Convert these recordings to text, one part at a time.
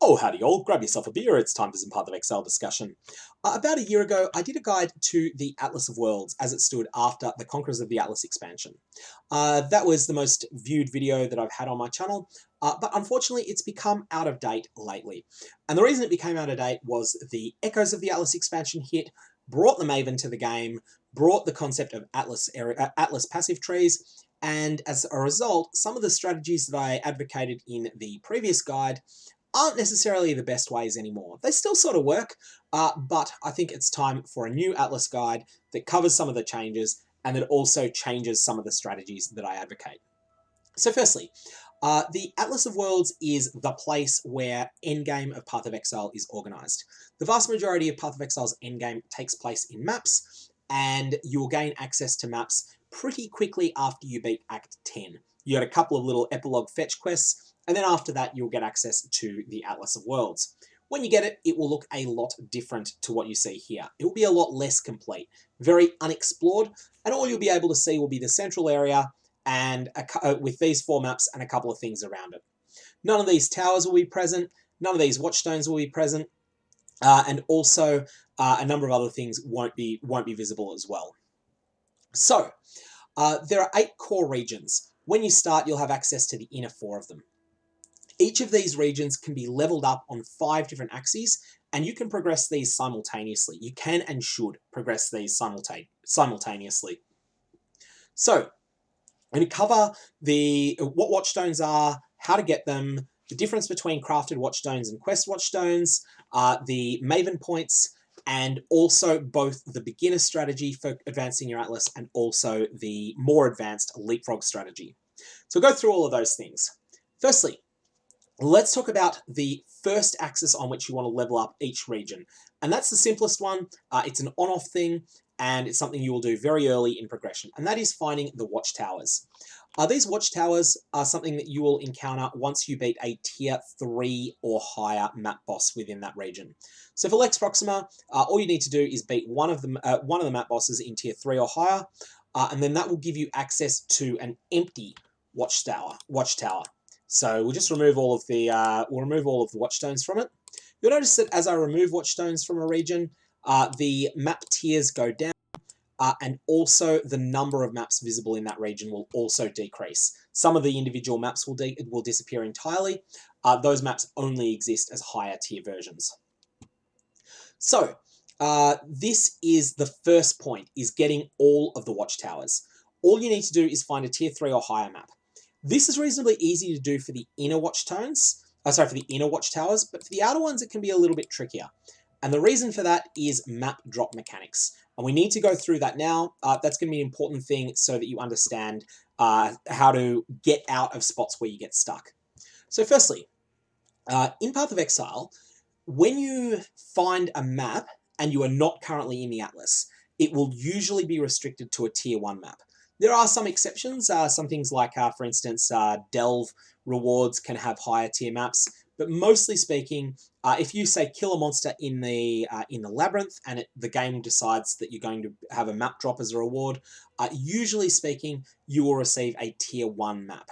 Oh, howdy all, grab yourself a beer, it's time for some Path of Exile discussion. About a year ago, I did a guide to the Atlas of Worlds as it stood after the Conquerors of the Atlas expansion. That was the most viewed video that I've had on my channel, but unfortunately it's become out of date lately. And the reason it became out of date was the Echoes of the Atlas expansion hit, brought the Maven to the game, brought the concept of Atlas passive trees, and as a result, some of the strategies that I advocated in the previous guide aren't necessarily the best ways anymore. They still sort of work, but I think it's time for a new Atlas guide that covers some of the changes and that also changes some of the strategies that I advocate. So firstly, the Atlas of Worlds is the place where endgame of Path of Exile is organised. The vast majority of Path of Exile's endgame takes place in maps, and you will gain access to maps pretty quickly after you beat Act 10. You got a couple of little epilogue fetch quests, and then after that, you'll get access to the Atlas of Worlds. When you get it, it will look a lot different to what you see here. It will be a lot less complete, very unexplored, and all you'll be able to see will be the central area and with these 4 maps and a couple of things around it. None of these towers will be present, none of these watchstones will be present, and also a number of other things won't be visible as well. So, there are 8 core regions. When you start, you'll have access to the inner 4 of them. Each of these regions can be leveled up on 5 different axes, and you can progress these simultaneously. You can and should progress these simultaneously. So, I'm going to cover what watchstones are, how to get them, the difference between crafted watchstones and quest watchstones, the Maven points, and also both the beginner strategy for advancing your Atlas and also the more advanced Leapfrog strategy. So we'll go through all of those things. Firstly, let's talk about the first axis on which you want to level up each region. And that's the simplest one. It's an on-off thing, and it's something you will do very early in progression, and that is finding the Watchtowers. These Watchtowers are something that you will encounter once you beat a tier 3 or higher map boss within that region. So for Lex Proxima, all you need to do is beat one of the map bosses in tier 3 or higher, and then that will give you access to an empty watchtower. So we'll just remove all of the watchstones from it. You'll notice that as I remove watchstones from a region, the map tiers go down, and also the number of maps visible in that region will also decrease. Some of the individual maps will disappear entirely. Those maps only exist as higher tier versions. So this is the first point, is getting all of the watchtowers. All you need to do is find a tier 3 or higher map. This is reasonably easy to do for the inner watchtowers, but for the outer ones it can be a little bit trickier. And the reason for that is map drop mechanics. And we need to go through that now. That's going to be an important thing so that you understand how to get out of spots where you get stuck. So firstly, in Path of Exile, when you find a map and you are not currently in the Atlas, it will usually be restricted to a tier 1 map. There are some exceptions, some things like, for instance, Delve rewards can have higher tier maps, but mostly speaking, if you say kill a monster in the labyrinth and the game decides that you're going to have a map drop as a reward, usually speaking, you will receive a tier 1 map.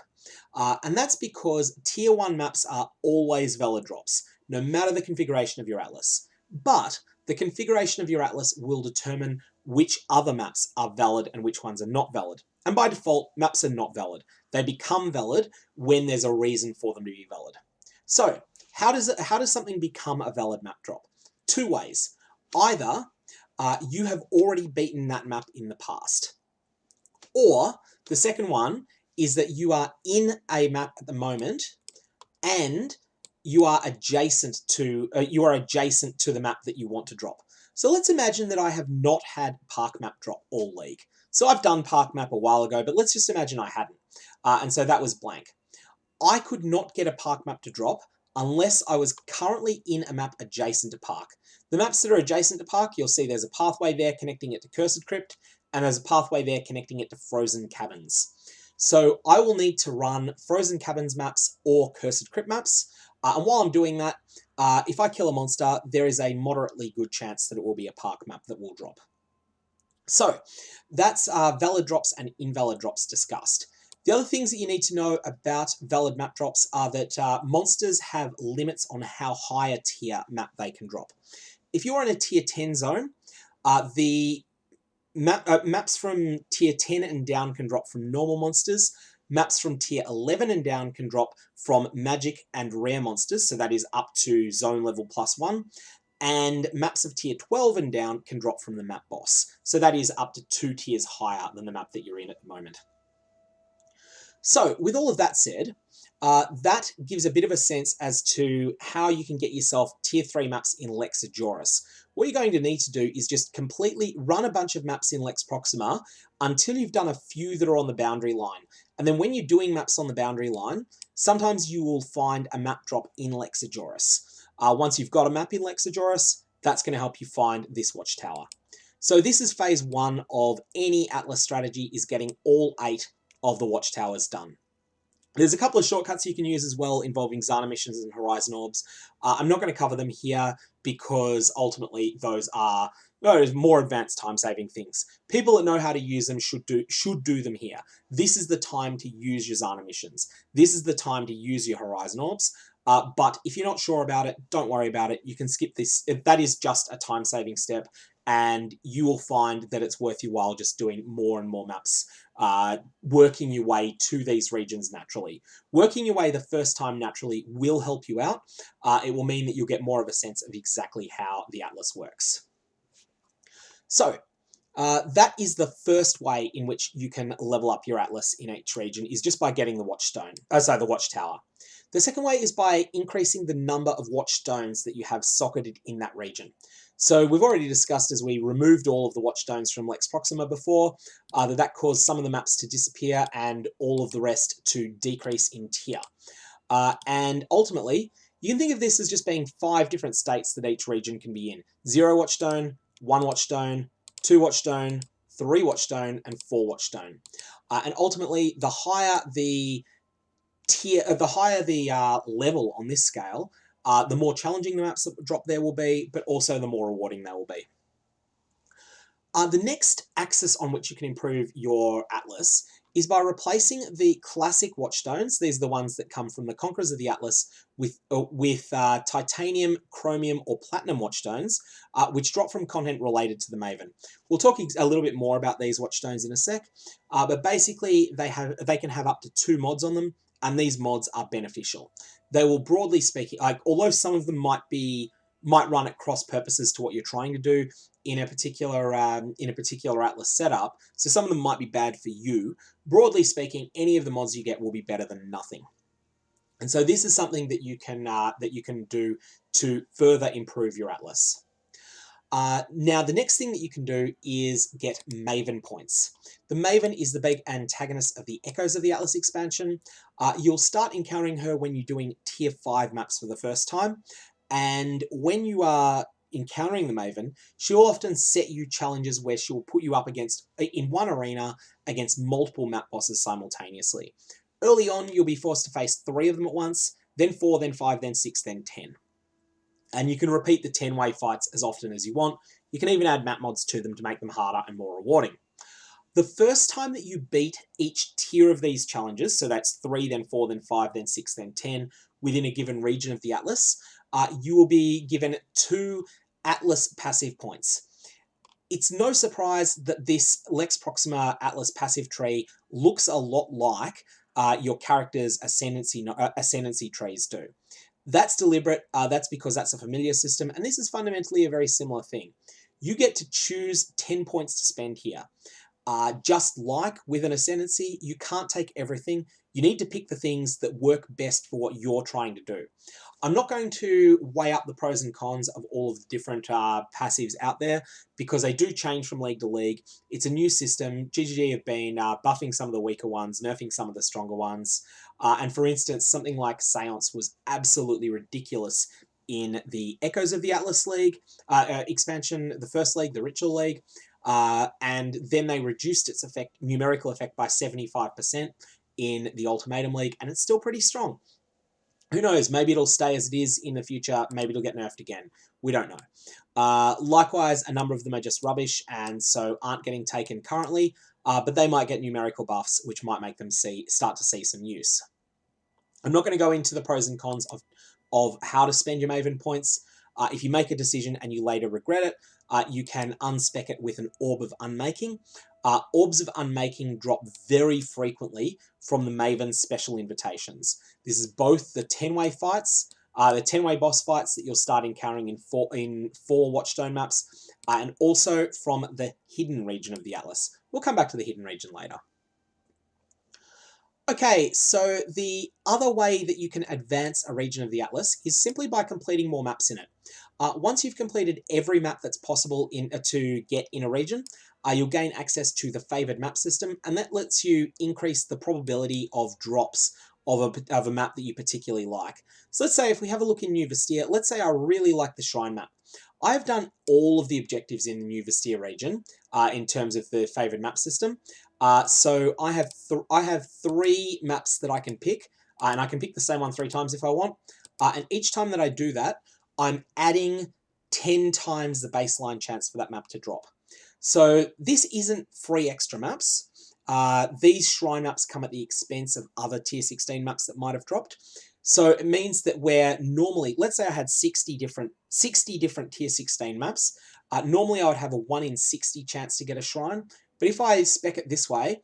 And that's because tier 1 maps are always valid drops, no matter the configuration of your Atlas. But the configuration of your Atlas will determine which other maps are valid and which ones are not valid. And by default, maps are not valid. They become valid when there's a reason for them to be valid. So, how does something become a valid map drop? 2 ways. Either you have already beaten that map in the past, or the second one is that you are in a map at the moment and you are adjacent to the map that you want to drop. So let's imagine that I have not had Park Map drop all league. So I've done Park Map a while ago, but let's just imagine I hadn't. And so that was blank. I could not get a Park Map to drop unless I was currently in a map adjacent to Park. The maps that are adjacent to Park, you'll see there's a pathway there connecting it to Cursed Crypt, and there's a pathway there connecting it to Frozen Caverns. So I will need to run Frozen Caverns maps or Cursed Crypt maps, and while I'm doing that, if I kill a monster, there is a moderately good chance that it will be a Park map that will drop. So that's valid drops and invalid drops discussed. The other things that you need to know about valid map drops are that monsters have limits on how high a tier map they can drop. If you're in a tier 10 zone, the maps from tier 10 and down can drop from normal monsters. Maps from tier 11 and down can drop from magic and rare monsters, so that is up to zone level +1. And maps of tier 12 and down can drop from the map boss, so that is up to 2 tiers higher than the map that you're in at the moment. So, with all of that said, that gives a bit of a sense as to how you can get yourself tier 3 maps in Lex Ajoris. What you're going to need to do is just completely run a bunch of maps in Lex Proxima until you've done a few that are on the boundary line. And then when you're doing maps on the boundary line, sometimes you will find a map drop in Lex Ajoris. Once you've got a map in Lex Ajoris, that's going to help you find this watchtower. So this is phase 1 of any Atlas strategy, is getting all 8 of the watchtowers done. There's a couple of shortcuts you can use as well involving Zana missions and Horizon Orbs. I'm not going to cover them here because ultimately those are more advanced time-saving things. People that know how to use them should do them here. This is the time to use your Zana missions. This is the time to use your Horizon Orbs. But if you're not sure about it, don't worry about it. You can skip this. That is just a time-saving step, and you will find that it's worth your while just doing more and more maps, working your way to these regions naturally. Working your way the first time naturally will help you out. It will mean that you'll get more of a sense of exactly how the Atlas works. So, that is the first way in which you can level up your Atlas in each region, is just by getting the the Watchtower. The second way is by increasing the number of Watchstones that you have socketed in that region. So we've already discussed, as we removed all of the Watchstones from Lex Proxima before, that caused some of the maps to disappear and all of the rest to decrease in tier. And ultimately, you can think of this as just being 5 different states that each region can be in. 0 Watchstone, 1 Watchstone, 2 Watchstone, 3 Watchstone, and 4 Watchstone. And ultimately, the higher the level on this scale, the more challenging the maps that drop there will be, but also the more rewarding they will be. The next axis on which you can improve your Atlas is by replacing the classic Watchstones. These are the ones that come from the Conquerors of the Atlas with titanium, chromium, or platinum Watchstones, which drop from content related to the Maven. We'll talk a little bit more about these Watchstones in a sec, but basically they can have up to 2 mods on them, and these mods are beneficial. They will, broadly speaking, although some of them might run at cross purposes to what you're trying to do in a particular Atlas setup, so some of them might be bad for you. Broadly speaking, any of the mods you get will be better than nothing. And so this is something that you can do to further improve your Atlas. Now, the next thing that you can do is get Maven points. The Maven is the big antagonist of the Echoes of the Atlas expansion. You'll start encountering her when you're doing tier 5 maps for the first time, and when you are encountering the Maven, she'll often set you challenges where she'll put you up in one arena against multiple map bosses simultaneously. Early on, you'll be forced to face 3 of them at once, then 4, then 5, then 6, then 10. And you can repeat the 10-way fights as often as you want. You can even add map mods to them to make them harder and more rewarding. The first time that you beat each tier of these challenges, so that's 3, then 4, then 5, then 6, then 10, within a given region of the Atlas, you will be given 2 Atlas passive points. It's no surprise that this Lex Proxima Atlas passive tree looks a lot like your character's ascendancy trees do. That's deliberate. That's because that's a familiar system, and this is fundamentally a very similar thing. You get to choose 10 points to spend here. Just like with an ascendancy, you can't take everything. You need to pick the things that work best for what you're trying to do. I'm not going to weigh up the pros and cons of all of the different passives out there, because they do change from league to league. It's a new system. GGG have been buffing some of the weaker ones, nerfing some of the stronger ones. And for instance, something like Seance was absolutely ridiculous in the Echoes of the Atlas League expansion, the first league, the Ritual League. And then they reduced its numerical effect by 75% in the Ultimatum League, and it's still pretty strong. Who knows, maybe it'll stay as it is in the future, maybe it'll get nerfed again. We don't know. Likewise, a number of them are just rubbish, and so aren't getting taken currently. but they might get numerical buffs, which might make them start to see some use. I'm not going to go into the pros and cons of how to spend your Maven points. If you make a decision and you later regret it, you can unspec it with an Orb of Unmaking. Orbs of Unmaking drop very frequently from the Maven special invitations. This is both the 10-way fights, the 10-way boss fights that you'll start encountering in four Watchstone maps, and also from the hidden region of the Atlas. We'll come back to the hidden region later. Okay, so the other way that you can advance a region of the Atlas is simply by completing more maps in it. Once you've completed every map that's possible to get in a region, you'll gain access to the favored map system, and that lets you increase the probability of drops of a map that you particularly like. So let's say if we have a look in New Vestia, let's say I really like the Shrine map. I've done all of the objectives in the New Vestia region in terms of the favored map system. So I have 3 maps that I can pick, and I can pick the same one 3 times if I want. And each time that I do that, I'm adding 10 times the baseline chance for that map to drop. So this isn't free extra maps. These Shrine maps come at the expense of other tier 16 maps that might have dropped. So it means that where normally, let's say I had 60 different tier 16 maps, normally I would have a 1 in 60 chance to get a Shrine. But if I spec it this way,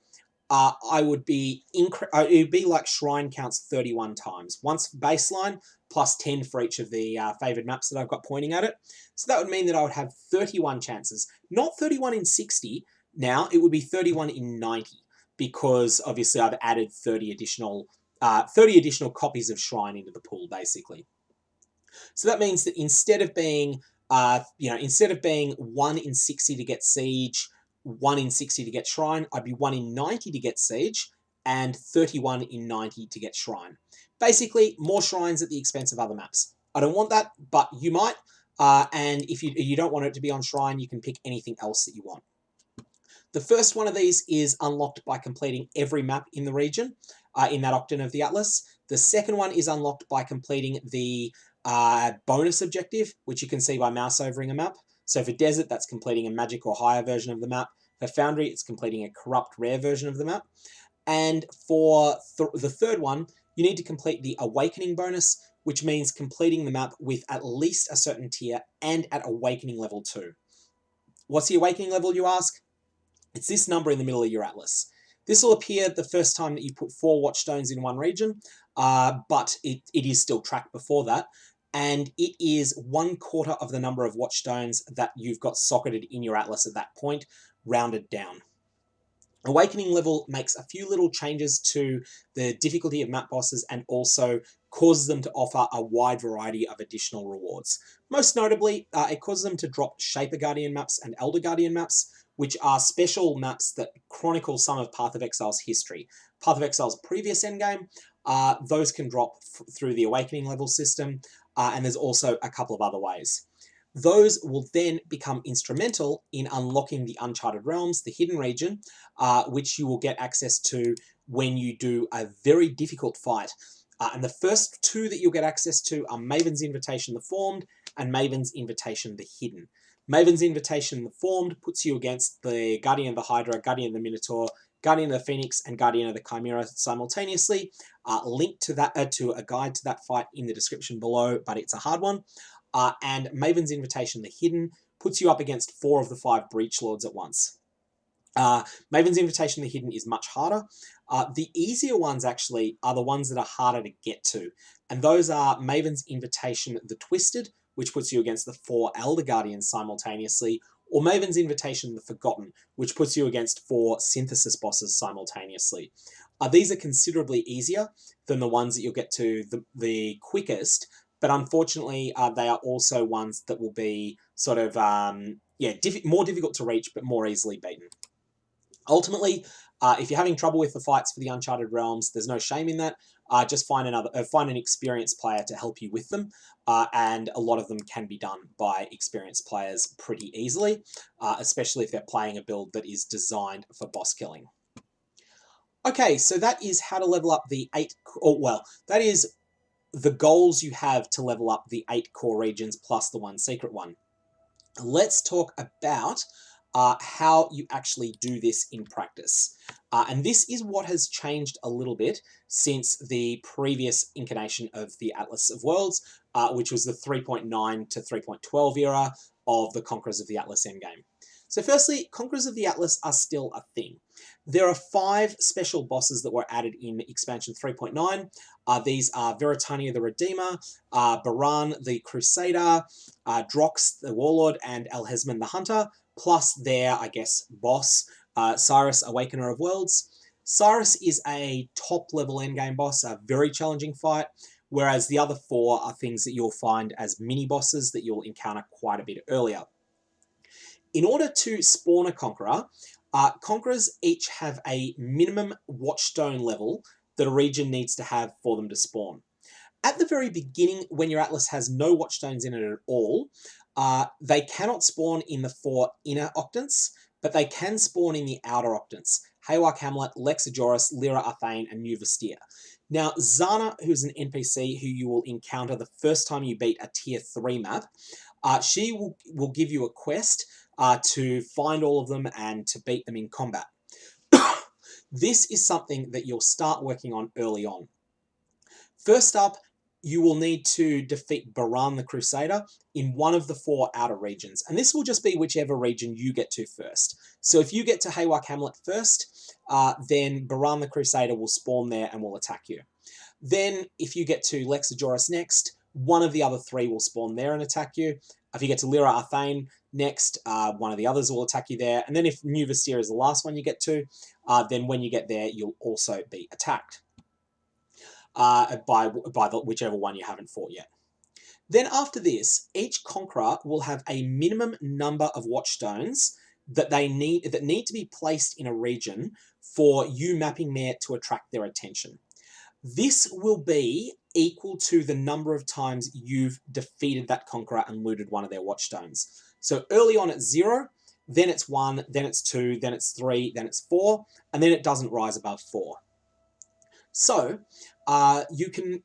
it would be like Shrine counts 31 times. Once baseline, plus 10 for each of the favored maps that I've got pointing at it. So that would mean that I would have 31 chances. Not 31 in 60. Now, it would be 31 in 90, because obviously I've added 30 additional copies of Shrine into the pool, basically. So that means that instead of being 1 in 60 to get Siege, 1 in 60 to get Shrine, I'd be 1 in 90 to get Siege, and 31 in 90 to get Shrine. Basically, more Shrines at the expense of other maps. I don't want that, but you might, and if you don't want it to be on Shrine, you can pick anything else that you want. The first one of these is unlocked by completing every map in the region, in that Octant of the Atlas. The second one is unlocked by completing the bonus objective, which you can see by mouse overing a map. So for Desert, that's completing a magic or higher version of the map. For Foundry, it's completing a corrupt rare version of the map. And for the third one, you need to complete the Awakening bonus, which means completing the map with at least a certain tier and at Awakening level 2. What's the Awakening level, you ask? It's this number in the middle of your Atlas. This will appear the first time that you put 4 Watchstones in one region, but it is still tracked before that, and it is 1/4 of the number of Watchstones that you've got socketed in your Atlas at that point, rounded down. Awakening level makes a few little changes to the difficulty of map bosses and also causes them to offer a wide variety of additional rewards. Most notably, it causes them to drop Shaper Guardian maps and Elder Guardian maps, which are special maps that chronicle some of Path of Exile's history. Path of Exile's previous endgame, those can drop through the Awakening level system, and there's also a couple of other ways. Those will then become instrumental in unlocking the Uncharted Realms, the hidden region, which you will get access to when you do a very difficult fight. And the first 2 that you'll get access to are Maven's Invitation the Formed and Maven's Invitation the Hidden. Maven's Invitation the Formed puts you against the Guardian of the Hydra, Guardian of the Minotaur, Guardian of the Phoenix, and Guardian of the Chimera simultaneously. Link to that to a guide to that fight in the description below, but it's a hard one. And Maven's Invitation the Hidden puts you up against 4 of the 5 Breach Lords at once. Maven's Invitation the Hidden is much harder. The easier ones actually are the ones that are harder to get to, and those are Maven's Invitation the Twisted, which puts you against the 4 Elder Guardians simultaneously, or Maven's Invitation the Forgotten, which puts you against 4 Synthesis bosses simultaneously. These are considerably easier than the ones that you'll get to the quickest, but unfortunately, they are also ones that will be sort of, more difficult to reach, but more easily beaten. Ultimately, if you're having trouble with the fights for the Uncharted Realms, there's no shame in that. Just find an experienced player to help you with them, and a lot of them can be done by experienced players pretty easily, especially if they're playing a build that is designed for boss killing. Okay, so that is how to level up the 8, that is the goals you have to level up the 8 core regions plus the 1 secret one. Let's talk about how you actually do this in practice. And this is what has changed a little bit since the previous incarnation of the Atlas of Worlds, which was the 3.9 to 3.12 era of the Conquerors of the Atlas endgame. So firstly, Conquerors of the Atlas are still a thing. There are 5 special bosses that were added in expansion 3.9. These are Veritania the Redeemer, Baran the Crusader, Drox the Warlord, and Alhesman the Hunter, plus their, I guess, boss, Cyrus, Awakener of Worlds. Cyrus is a top-level endgame boss, a very challenging fight, whereas the other 4 are things that you'll find as mini-bosses that you'll encounter quite a bit earlier. In order to spawn a Conqueror, Conquerors each have a minimum Watchstone level that a region needs to have for them to spawn. At the very beginning, when your Atlas has no Watchstones in it at all, they cannot spawn in the 4 inner octants, but they can spawn in the outer octants: Haywak Hamlet, Lexajoris, Lyra Athane, and New Vestia. Now, Zana, who's an NPC who you will encounter the first time you beat a tier 3 map, she will give you a quest to find all of them and to beat them in combat. This is something that you'll start working on early on. First up, you will need to defeat Baran the Crusader in one of the 4 outer regions, and this will just be whichever region you get to first. So if you get to Haywak Hamlet first, then Baran the Crusader will spawn there and will attack you. Then if you get to Lexajoris next, one of the other 3 will spawn there and attack you. If you get to Lyra Athane next, one of the others will attack you there. And then if New Vestia is the last one you get to, then when you get there, you'll also be attacked by whichever one you haven't fought yet. Then after this, each Conqueror will have a minimum number of Watchstones that need to be placed in a region for you mapping there to attract their attention. This will be equal to the number of times you've defeated that Conqueror and looted one of their Watchstones. So early on it's 0, then it's 1, then it's 2, then it's 3, then it's 4, and then it doesn't rise above 4. So you can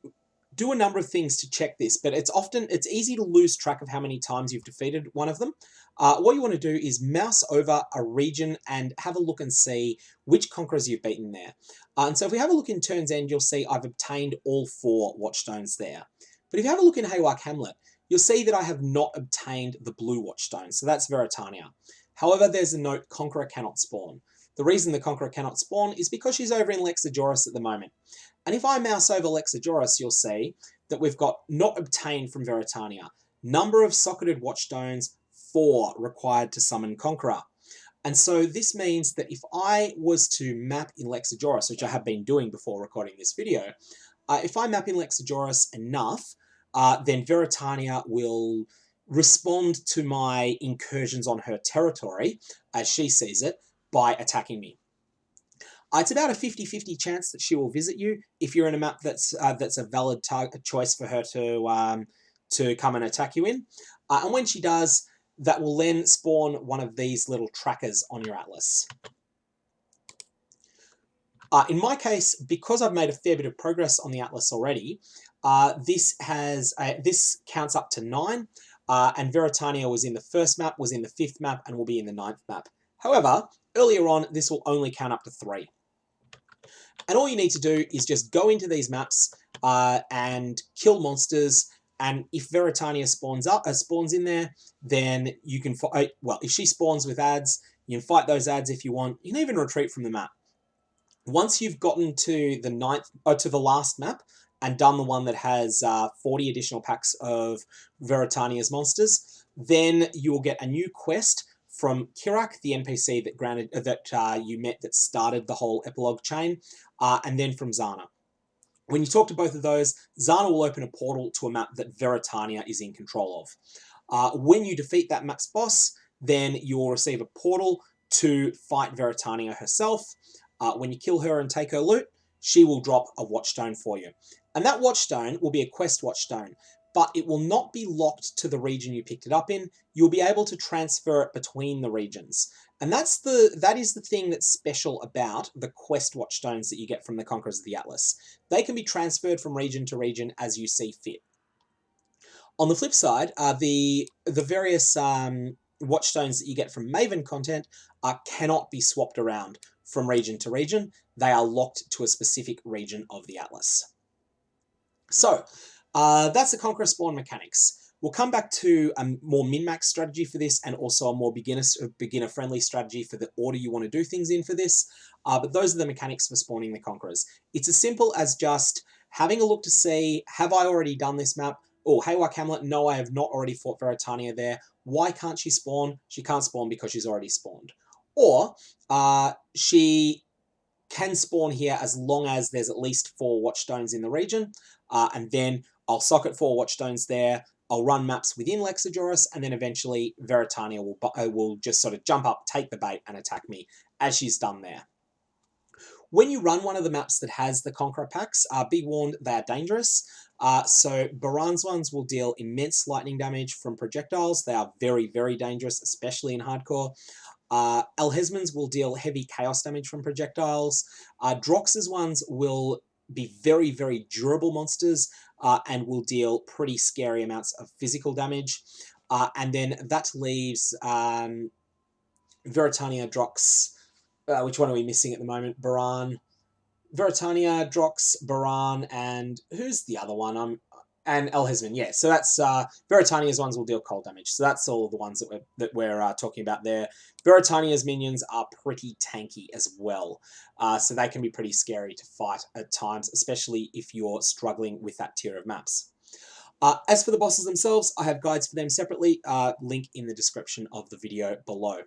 do a number of things to check this, but it's easy to lose track of how many times you've defeated one of them. What you want to do is mouse over a region and have a look and see which Conquerors you've beaten there. And so if we have a look in Turn's End, you'll see I've obtained all 4 Watchstones there. But if you have a look in Haywak Hamlet, you'll see that I have not obtained the blue Watchstone, so that's Veritania. However, there's a note, Conqueror cannot spawn. The reason the Conqueror cannot spawn is because she's over in Lexajoris at the moment. And if I mouse over Lexajoris, you'll see that we've got not obtained from Veritania. Number of socketed Watchstones, 4 required to summon Conqueror. And so this means that if I was to map in Lexajoris, which I have been doing before recording this video, if I map in Lexajoris enough, then Veritania will respond to my incursions on her territory, as she sees it, by attacking me. It's about a 50-50 chance that she will visit you if you're in a map that's a valid choice for her to come and attack you in. And when she does, that will then spawn one of these little trackers on your Atlas. In my case, because I've made a fair bit of progress on the Atlas already, this counts up to 9, and Veritania was in the first map, was in the 5th map, and will be in the 9th map. However, earlier on, this will only count up to 3. And all you need to do is just go into these maps and kill monsters. And if Veritania spawns in there, then you can fight. Well, if she spawns with adds, you can fight those adds if you want. You can even retreat from the map. Once you've gotten to the last map and done the one that has 40 additional packs of Veritania's monsters, then you will get a new quest from Kirak, the NPC that you met that started the whole epilogue chain, and then from Zana. When you talk to both of those, Zana will open a portal to a map that Veritania is in control of. When you defeat that map's boss, then you will receive a portal to fight Veritania herself. When you kill her and take her loot, she will drop a Watchstone for you. And that Watchstone will be a quest Watchstone, but it will not be locked to the region you picked it up in. You'll be able to transfer it between the regions. And that is the thing that's special about the quest Watchstones that you get from the Conquerors of the Atlas. They can be transferred from region to region as you see fit. On the flip side, the various Watchstones that you get from Maven content cannot be swapped around from region to region. They are locked to a specific region of the Atlas. So that's the Conqueror spawn mechanics. We'll come back to a more min-max strategy for this, and also a more beginner-friendly strategy for the order you want to do things in for this. But those are the mechanics for spawning the Conquerors. It's as simple as just having a look to see, have I already done this map? Oh, Haywark Hamlet, no, I have not already fought Veritania there. Why can't she spawn? She can't spawn because she's already spawned. Or she can spawn here as long as there's at least 4 Watchstones in the region, and then I'll socket 4 Watchstones there. I'll run maps within Lexajoris, and then eventually Veritania will just sort of jump up, take the bait, and attack me, as she's done there. When you run one of the maps that has the Conqueror packs, be warned, they are dangerous. So Baran's ones will deal immense lightning damage from projectiles. They are very, very dangerous, especially in hardcore. Alhesman's will deal heavy chaos damage from projectiles. Drox's ones will be very, very durable monsters, and will deal pretty scary amounts of physical damage. And then that leaves Veritania, Drox. Which one are we missing at the moment? Baran. Veritania, Drox, Baran, and who's the other one? And Alhesman, yeah. So that's Veritania's ones will deal cold damage. So that's all the ones that we're talking about there. Veritania's minions are pretty tanky as well, so they can be pretty scary to fight at times, especially if you're struggling with that tier of maps. As for the bosses themselves, I have guides for them separately. Link in the description of the video below.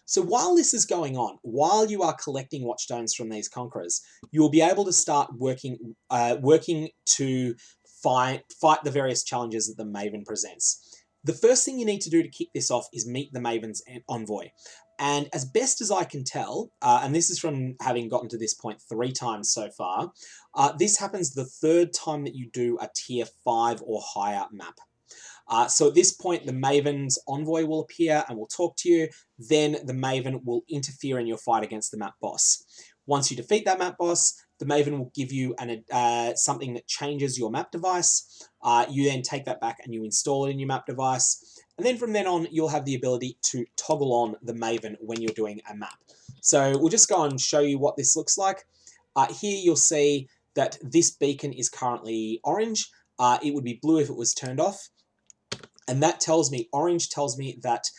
So while this is going on, while you are collecting Watchstones from these Conquerors, you will be able to start working to fight the various challenges that the Maven presents. The first thing you need to do to kick this off is meet the Maven's envoy. And as best as I can tell, and this is from having gotten to this point 3 times so far, this happens the 3rd time that you do a tier 5 or higher map. So at this point, the Maven's envoy will appear and will talk to you. Then the Maven will interfere in your fight against the map boss. Once you defeat that map boss, the Maven will give you something that changes your map device. You then take that back and you install it in your map device. And then from then on, you'll have the ability to toggle on the Maven when you're doing a map. So we'll just go and show you what this looks like. Here you'll see that this beacon is currently orange. It would be blue if it was turned off. And that tells me, orange tells me that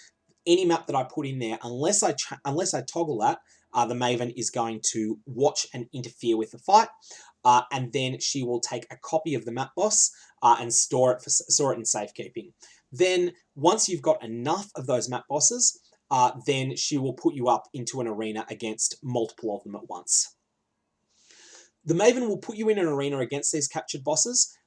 any map that I put in there, unless I toggle that, the Maven is going to watch and interfere with the fight, and then she will take a copy of the map boss and store it in safekeeping. Then, once you've got enough of those map bosses, then she will put you up into an arena against multiple of them at once. The Maven will put you in an arena against these captured bosses.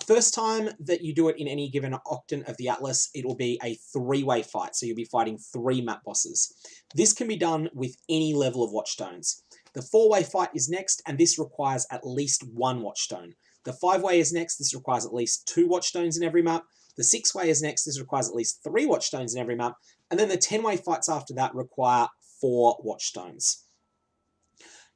First time that you do it in any given octant of the Atlas, it will be a 3-way fight, so you'll be fighting 3 map bosses. This can be done with any level of Watchstones. The 4-way fight is next, and this requires at least 1 Watchstone. The 5-way is next, this requires at least 2 Watchstones in every map. The 6-way is next, this requires at least 3 Watchstones in every map. And then the 10-way fights after that require 4 Watchstones.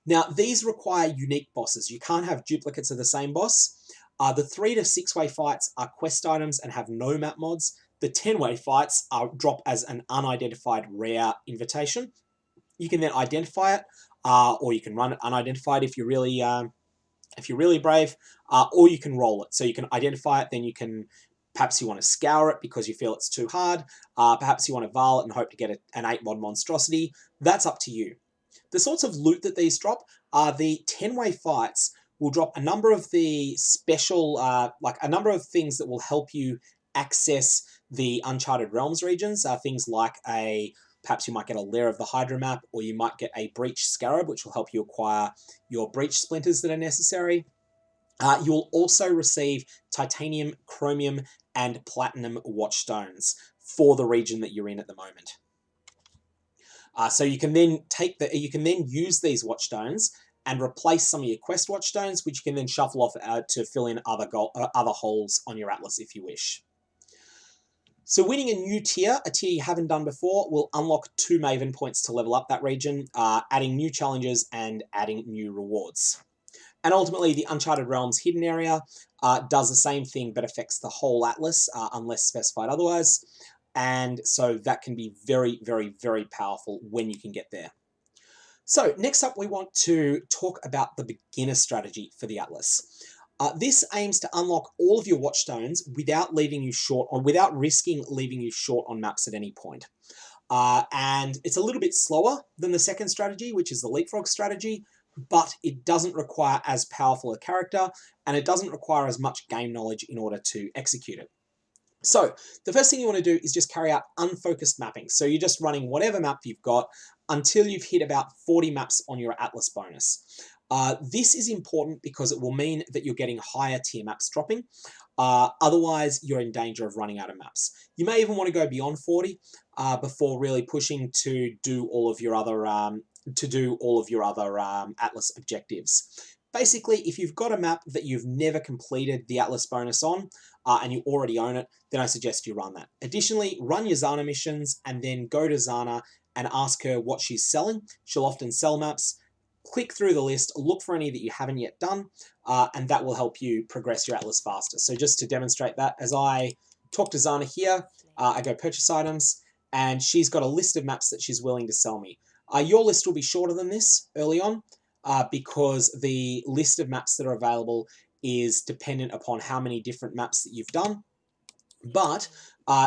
Now, these require unique bosses. You can't have duplicates of the same boss. The 3 to 6-way fights are quest items and have no map mods. The 10-way fights drop as an unidentified rare invitation. You can then identify it, or you can run it unidentified if you're really brave, or you can roll it. So you can identify it, then you can, perhaps you want to scour it because you feel it's too hard. Perhaps you want to Varl it and hope to get an 8-mod monstrosity. That's up to you. The sorts of loot that these drop are the 10-way fights will drop a number of the special, like a number of things that will help you access the Uncharted Realms regions. Things like perhaps you might get a Lair of the Hydra map, or you might get a Breach Scarab, which will help you acquire your Breach Splinters that are necessary. You will also receive Titanium, Chromium, and Platinum Watchstones for the region that you're in at the moment. So you can then use these Watchstones and replace some of your quest Watchstones, which you can then shuffle off to fill in other holes on your Atlas if you wish. So winning a new tier, a tier you haven't done before, will unlock 2 Maven points to level up that region, adding new challenges and adding new rewards. And ultimately, the Uncharted Realms hidden area does the same thing, but affects the whole Atlas, unless specified otherwise. and so that can be very, very, very powerful when you can get there. So next up, we want to talk about the beginner strategy for the Atlas. This aims to unlock all of your Watchstones without leaving you short, or without risking leaving you short on maps at any point. And it's a little bit slower than the second strategy, which is the Leapfrog strategy, but it doesn't require as powerful a character, and it doesn't require as much game knowledge in order to execute it. So the first thing you want to do is just carry out unfocused mapping. So you're just running whatever map you've got until you've hit about 40 maps on your Atlas bonus. This is important because it will mean that you're getting higher tier maps dropping. Otherwise, you're in danger of running out of maps. You may even want to go beyond 40 before really pushing to do all of your other Atlas objectives. Basically, if you've got a map that you've never completed the Atlas bonus on, and you already own it, then I suggest you run that. Additionally, run your Zana missions and then go to Zana and ask her what she's selling. She'll often sell maps. Click through the list, look for any that you haven't yet done, and that will help you progress your Atlas faster. So just to demonstrate that, as I talk to Zana here, I go purchase items, and she's got a list of maps that she's willing to sell me. Your list will be shorter than this early on, because the list of maps that are available is dependent upon how many different maps that you've done, but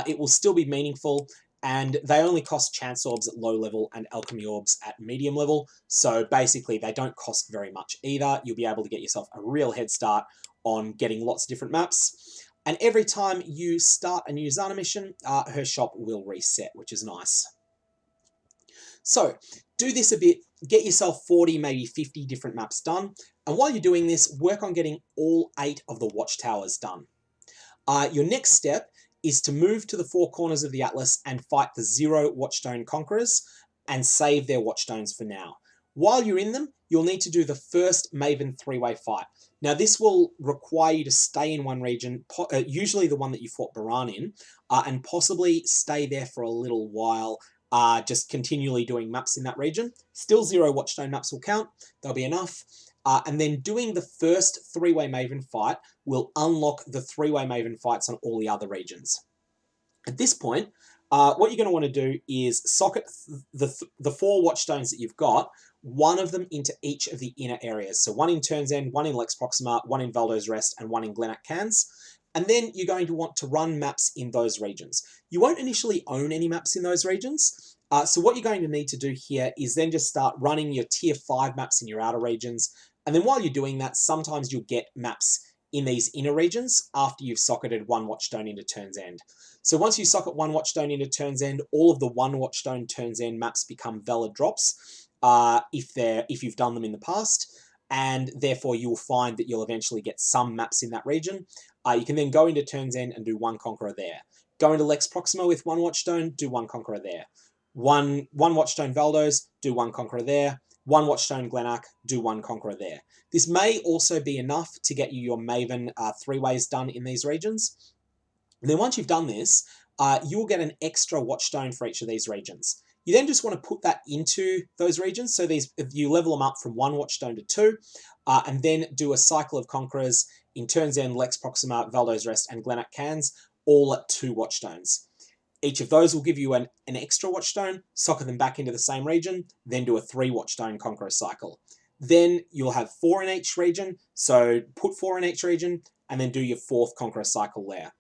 it will still be meaningful, and they only cost chance orbs at low level and alchemy orbs at medium level, so basically they don't cost very much either. You'll be able to get yourself a real head start on getting lots of different maps, and every time you start a new Zana mission, her shop will reset, which is nice. So do this a bit, get yourself 40, maybe 50 different maps done. And while you're doing this, work on getting all 8 of the Watchtowers done. Your next step is to move to the 4 corners of the Atlas and fight the 0 Watchstone Conquerors and save their Watchstones for now. While you're in them, you'll need to do the first Maven 3-way fight. Now this will require you to stay in one region, usually the one that you fought Baran in, and possibly stay there for a little while, just continually doing maps in that region. Still 0 Watchstone maps will count, they'll be enough. And then doing the first 3-way Maven fight will unlock the 3-way Maven fights on all the other regions. At this point, what you're going to want to do is socket the 4 Watchstones that you've got, one of them into each of the inner areas. So one in Turn's End, one in Lex Proxima, one in Valdo's Rest, and one in Glenak Cans. And then you're going to want to run maps in those regions. You won't initially own any maps in those regions. So what you're going to need to do here is then just start running your tier 5 maps in your outer regions. And then while you're doing that, sometimes you'll get maps in these inner regions after you've socketed 1 Watchstone into Turn's End. So once you socket 1 Watchstone into Turn's End, all of the 1 Watchstone Turn's End maps become valid drops if you've done them in the past, and therefore you'll find that you'll eventually get some maps in that region. You can then go into Turn's End and do 1 Conqueror there. Go into Lex Proxima with 1 Watchstone, do 1 Conqueror there. One Watchstone Valdos, do 1 Conqueror there. 1 Watchstone Glenak, do 1 Conqueror there. This may also be enough to get you your Maven 3-ways done in these regions. And then once you've done this, you will get an extra Watchstone for each of these regions. You then just want to put that into those regions. So you level them up from 1 Watchstone to 2, and then do a cycle of Conquerors in Turn's End, Lex Proxima, Valdo's Rest, and Glenak Cans, all at 2 Watchstones. Each of those will give you an extra Watchstone, socket them back into the same region, then do a 3 Watchstone Conqueror cycle. Then you'll have 4 in each region, so put 4 in each region, and then do your 4th Conqueror cycle there.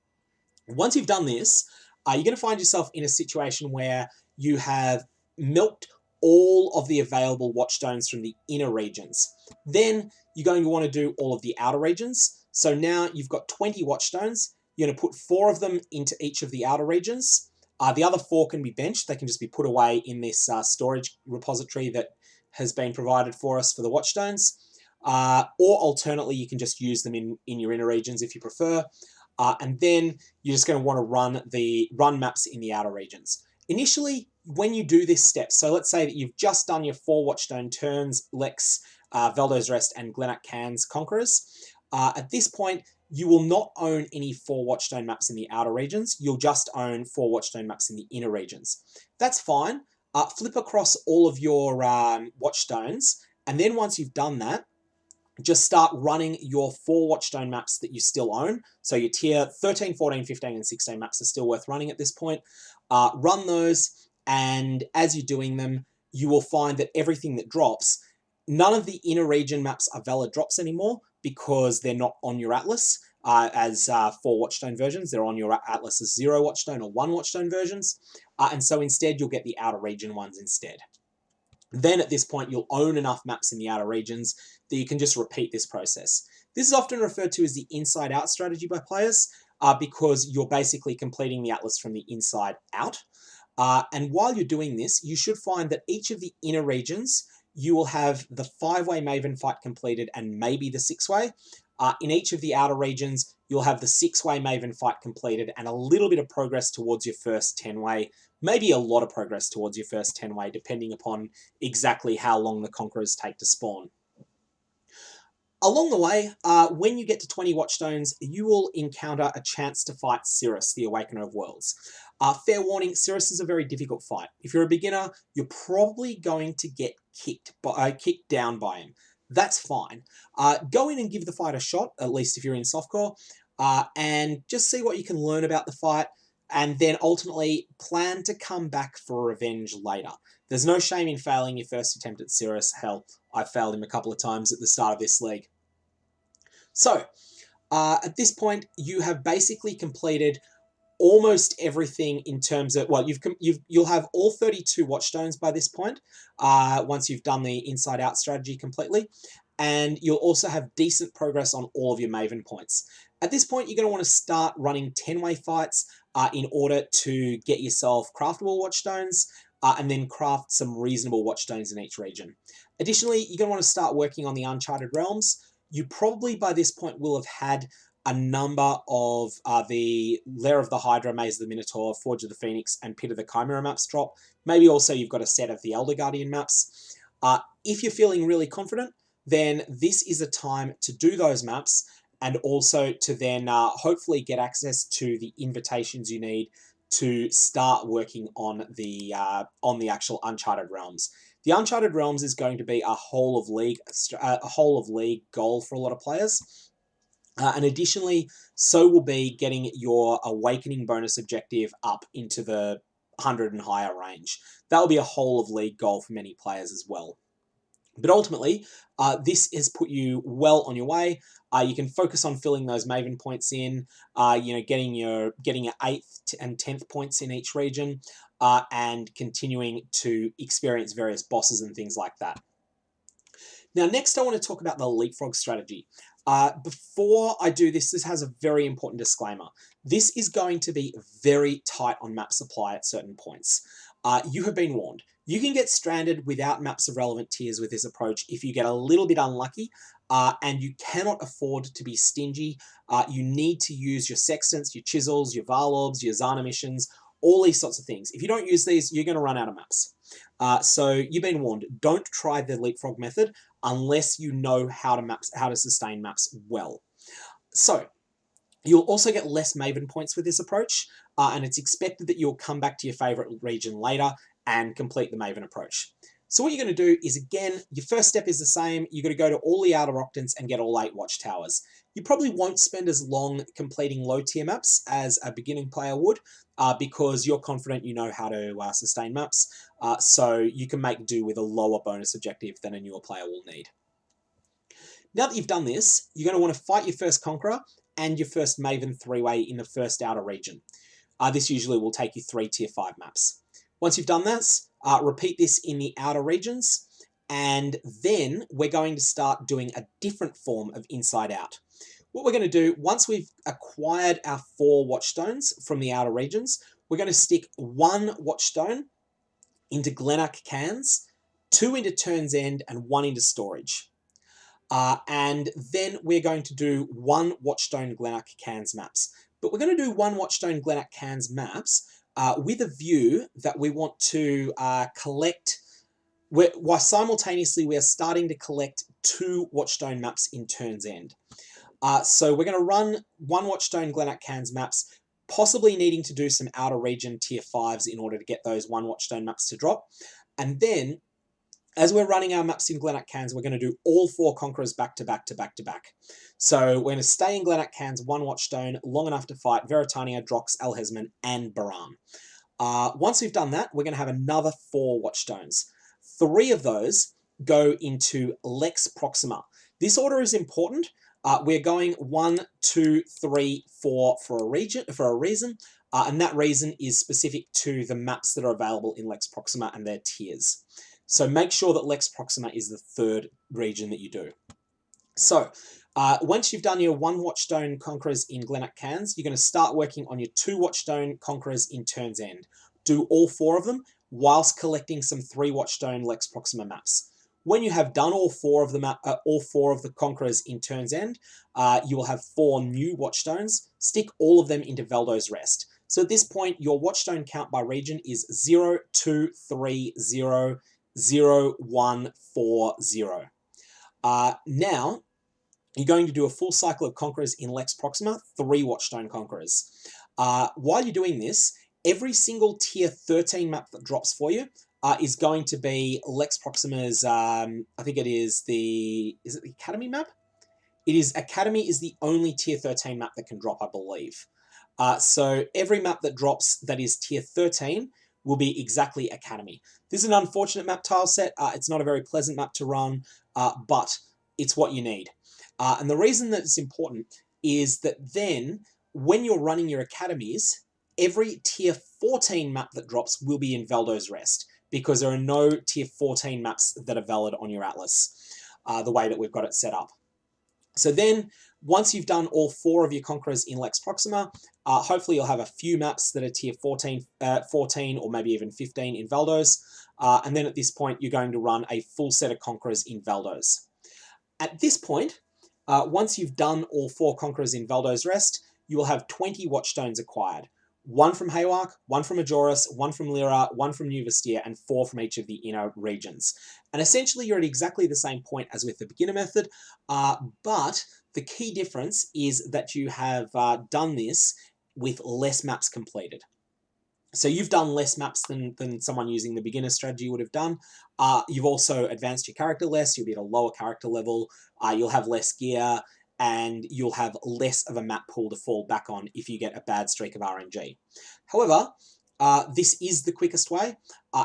Once you've done this, you're going to find yourself in a situation where you have milked all of the available Watchstones from the inner regions. Then you're going to want to do all of the outer regions. So now you've got 20 Watchstones. You're going to put 4 of them into each of the outer regions. The other 4 can be benched. They can just be put away in this storage repository that has been provided for us for the Watchstones. Or alternately, you can just use them in your inner regions if you prefer. And then you're just going to want to run maps in the outer regions. Initially, when you do this step, so let's say that you've just done your 4 Watchstone turns, Lex, Valdo's Rest, and Glenak Cans Conquerors. At this point, you will not own any 4 Watchstone maps in the outer regions. You'll just own 4 Watchstone maps in the inner regions. That's fine. Flip across all of your Watchstones, and then once you've done that, just start running your 4 Watchstone maps that you still own. So your tier 13, 14, 15, and 16 maps are still worth running at this point. Run those, and as you're doing them, you will find that everything that drops, none of the inner region maps are valid drops anymore because they're not on your atlas as 4 Watchstone versions. They're on your atlas as 0 Watchstone or 1 Watchstone versions. And so instead, you'll get the outer region ones instead. Then at this point, you'll own enough maps in the outer regions that you can just repeat this process. This is often referred to as the inside-out strategy by players because you're basically completing the atlas from the inside out. And while you're doing this, you should find that each of the inner regions, you will have the 5-way Maven fight completed and maybe the 6-way. In each of the outer regions, you'll have the 6-way Maven fight completed and a little bit of progress towards your first 10-way, maybe a lot of progress towards your first 10-way, depending upon exactly how long the Conquerors take to spawn. Along the way, when you get to 20 Watchstones, you will encounter a chance to fight Cirrus, the Awakener of Worlds. Fair warning, Cirrus is a very difficult fight. If you're a beginner, you're probably going to get kicked down by him. That's fine. Go in and give the fight a shot, at least if you're in softcore, and just see what you can learn about the fight, and then ultimately plan to come back for revenge later. There's no shame in failing your first attempt at Cirrus. Hell, I failed him a couple of times at the start of this league. So, at this point, you have basically completed almost everything in terms of, well, you'll have all 32 Watchstones by this point, once you've done the inside-out strategy completely, and you'll also have decent progress on all of your Maven points. At this point, you're going to want to start running 10-way fights in order to get yourself craftable Watchstones, and then craft some reasonable Watchstones in each region. Additionally, you're going to want to start working on the Uncharted realms. You probably by this point will have had a number of the Lair of the Hydra, Maze of the Minotaur, Forge of the Phoenix, and Pit of the Chimera maps drop. Maybe also you've got a set of the Elder Guardian maps. If you're feeling really confident, then this is a time to do those maps and also to then hopefully get access to the invitations you need to start working on the actual Uncharted realms. The Uncharted realms is going to be a whole of league goal for a lot of players. And additionally, so will be getting your Awakening bonus objective up into the 100 and higher range. That will be a whole of league goal for many players as well. But ultimately, this has put you well on your way. You can focus on filling those Maven points in, getting your 8th and 10th points in each region, and continuing to experience various bosses and things like that. Now, next I want to talk about the Leapfrog strategy. Before I do this, this has a very important disclaimer. This is going to be very tight on map supply at certain points. You have been warned. You can get stranded without maps of relevant tiers with this approach if you get a little bit unlucky, and you cannot afford to be stingy. You need to use your sextants, your chisels, your Varlorbs, your Zana missions, all these sorts of things. If you don't use these, you're going to run out of maps. So you've been warned. Don't try the Leapfrog method unless you know how to sustain maps well. So you'll also get less Maven points with this approach, and it's expected that you'll come back to your favorite region later and complete the Maven approach. So what you're going to do is, again, your first step is the same. You're going to go to all the outer octants and get all 8 Watchtowers. You probably won't spend as long completing low-tier maps as a beginning player would, because you're confident you know how to sustain maps, so you can make do with a lower bonus objective than a newer player will need. Now that you've done this, you're going to want to fight your first Conqueror and your first Maven 3-way in the first outer region. This usually will take you 3 tier 5 maps. Once you've done this, repeat this in the outer regions, and then we're going to start doing a different form of inside out. What we're going to do, once we've acquired our 4 Watchstones from the outer regions, we're going to stick 1 Watchstone into Glenark cans, 2 into Turn's End, and 1 into storage. And then we're going to do 1 Watchstone Glenark cans maps. But we're going to do 1 Watchstone Glenark cans maps with a view that we want to collect, while simultaneously we are starting to collect 2 Watchstone maps in Turn's End. So we're going to run 1 Watchstone Glenark cans maps, possibly needing to do some outer region tier 5s in order to get those 1 Watchstone maps to drop. And then As we're running our maps in Glenac Cans, we're going to do all 4 Conquerors back to back to back to back. So we're going to stay in Glenac Cans, 1 Watchstone, long enough to fight Veritania, Drox, Alhesman, and Baran. Once we've done that, we're going to have another 4 Watchstones. 3 of those go into Lex Proxima. This order is important. We're going 1, 2, 3, 4 for a reason, and that reason is specific to the maps that are available in Lex Proxima and their tiers. So make sure that Lex Proxima is the 3rd region that you do. So once you've done your 1 Watchstone Conquerors in Glenac Cans, you're going to start working on your 2 Watchstone Conquerors in Turn's End. Do all 4 of them whilst collecting some 3 Watchstone Lex Proxima maps. When you have done all 4 of the Conquerors in Turn's End, you will have 4 new Watchstones. Stick all of them into Veldo's Rest. So at this point, your Watchstone count by region is 0, 2, 3, 0, 0, 1, 4, 0. Now, you're going to do a full cycle of Conquerors in Lex Proxima, 3 Watchstone Conquerors. While you're doing this, every single tier 13 map that drops for you is going to be Lex Proxima's, I think it is the Academy map? It is, Academy is the only tier 13 map that can drop, I believe. So every map that drops that is tier 13 will be exactly Academy. This is an unfortunate map tile set. It's not a very pleasant map to run, but it's what you need. And the reason that it's important is that then, when you're running your academies, every tier 14 map that drops will be in Veldo's Rest, because there are no tier 14 maps that are valid on your Atlas, the way that we've got it set up. So then, once you've done all 4 of your Conquerors in Lex Proxima, hopefully you'll have a few maps that are tier 14 or maybe even 15 in Veldo's, and then at this point you're going to run a full set of Conquerors in Veldo's. At this point, once you've done all 4 Conquerors in Veldo's Rest, you will have 20 Watchstones acquired. 1 from Haywark, 1 from Majoris, 1 from Lyra, 1 from New Vestir, and 4 from each of the inner regions. And essentially you're at exactly the same point as with the beginner method, but the key difference is that you have done this with less maps completed. So you've done less maps than someone using the beginner strategy would have done. You've also advanced your character less, you'll be at a lower character level, you'll have less gear, and you'll have less of a map pool to fall back on if you get a bad streak of RNG. However, this is the quickest way,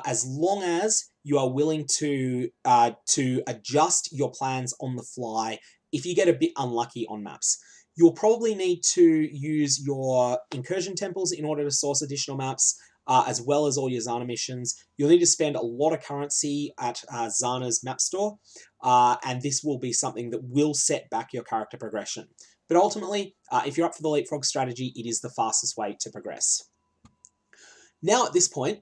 as long as you are willing to adjust your plans on the fly if you get a bit unlucky on maps. You'll probably need to use your incursion temples in order to source additional maps, as well as all your Zana missions. You'll need to spend a lot of currency at Zana's map store, and this will be something that will set back your character progression. But ultimately, if you're up for the Leapfrog strategy, it is the fastest way to progress. Now at this point,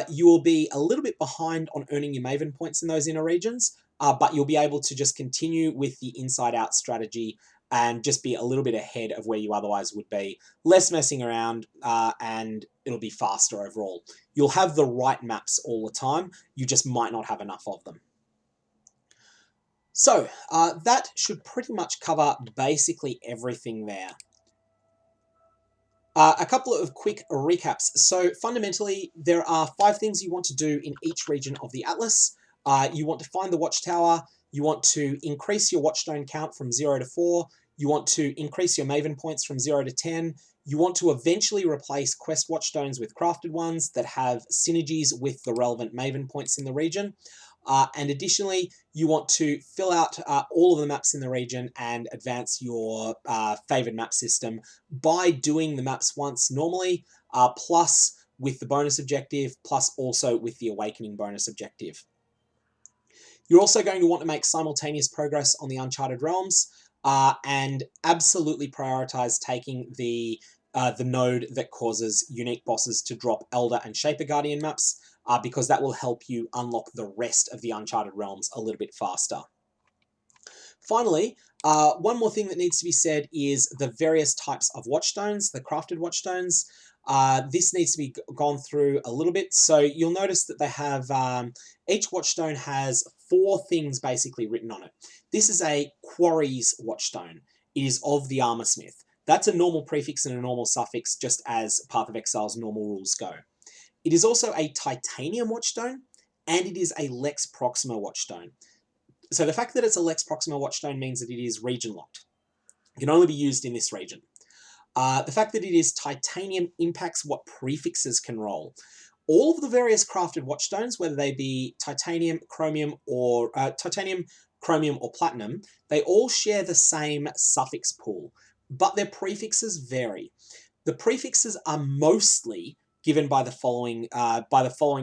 you will be a little bit behind on earning your Maven points in those inner regions, but you'll be able to just continue with the inside-out strategy and just be a little bit ahead of where you otherwise would be. Less messing around, and it'll be faster overall. You'll have the right maps all the time, you just might not have enough of them. So, that should pretty much cover basically everything there. A couple of quick recaps. So fundamentally, there are 5 things you want to do in each region of the Atlas. You want to find the Watchtower, you want to increase your Watchstone count from 0 to 4, you want to increase your Maven points from 0 to 10, you want to eventually replace Quest Watchstones with crafted ones that have synergies with the relevant Maven points in the region. And additionally, you want to fill out all of the maps in the region and advance your favored map system by doing the maps once normally, plus with the bonus objective, plus also with the Awakening bonus objective. You're also going to want to make simultaneous progress on the Uncharted realms, and absolutely prioritize taking the node that causes unique bosses to drop Elder and Shaper Guardian maps, because that will help you unlock the rest of the Uncharted realms a little bit faster. Finally, one more thing that needs to be said is the various types of Watchstones, the crafted Watchstones. This needs to be gone through a little bit. So you'll notice that they have, each Watchstone has 4 things basically written on it. This is a Quarry's Watchstone. It is of the Armorsmith. That's a normal prefix and a normal suffix, just as Path of Exile's normal rules go. It is also a Titanium Watchstone, and it is a Lex Proxima Watchstone. So the fact that it's a Lex Proxima Watchstone means that it is region locked. It can only be used in this region. The fact that it is titanium impacts what prefixes can roll. All of the various crafted watchstones, whether they be titanium, chromium, or platinum, they all share the same suffix pool, but their prefixes vary. The prefixes are mostly given by the following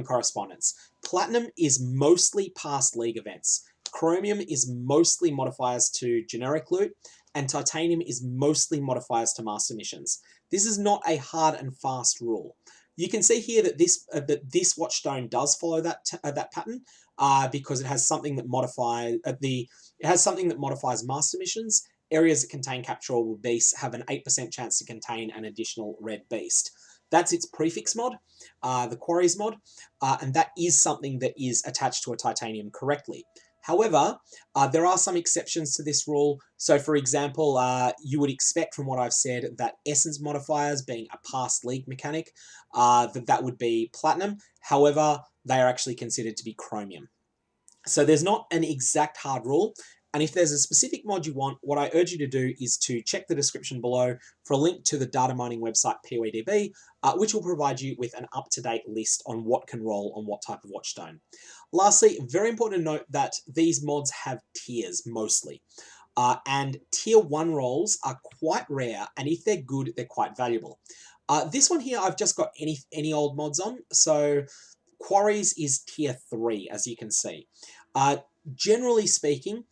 correspondence. Platinum is mostly past league events. Chromium is mostly modifiers to generic loot, and titanium is mostly modifiers to master missions. This is not a hard and fast rule. You can see here that this watchstone does follow that pattern because it has something that modifies master missions. Areas that contain capturable beasts have an 8% chance to contain an additional red beast. That's its prefix mod, the Quarries mod, and that is something that is attached to a titanium correctly. However, there are some exceptions to this rule. So, for example, you would expect from what I've said that essence modifiers being a past league mechanic, that would be platinum. However, they are actually considered to be chromium. So there's not an exact hard rule. And if there's a specific mod you want, what I urge you to do is to check the description below for a link to the data mining website PoEDB, which will provide you with an up-to-date list on what can roll on what type of watchstone. Lastly, very important to note that these mods have tiers mostly. And tier 1 rolls are quite rare, and if they're good, they're quite valuable. This one here, I've just got any old mods on. So Quarries is tier 3, as you can see. Generally speaking,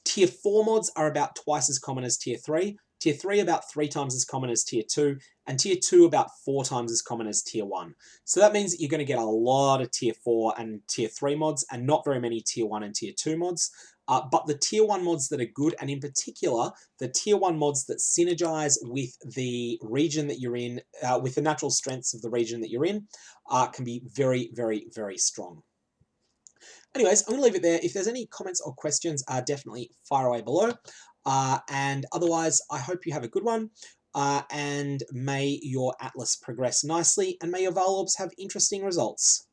tier 4 mods are about twice as common as tier 3, tier 3 about 3 times as common as tier 2, and tier 2 about 4 times as common as tier 1. So that means that you're going to get a lot of tier 4 and tier 3 mods, and not very many tier 1 and tier 2 mods. But the tier 1 mods that are good, and in particular, the tier 1 mods that synergize with the region that you're in, with the natural strengths of the region that you're in, can be very, very, very strong. Anyways, I'm going to leave it there. If there's any comments or questions, definitely fire away below. And otherwise, I hope you have a good one. And may your Atlas progress nicely, and may your Val Orbs have interesting results.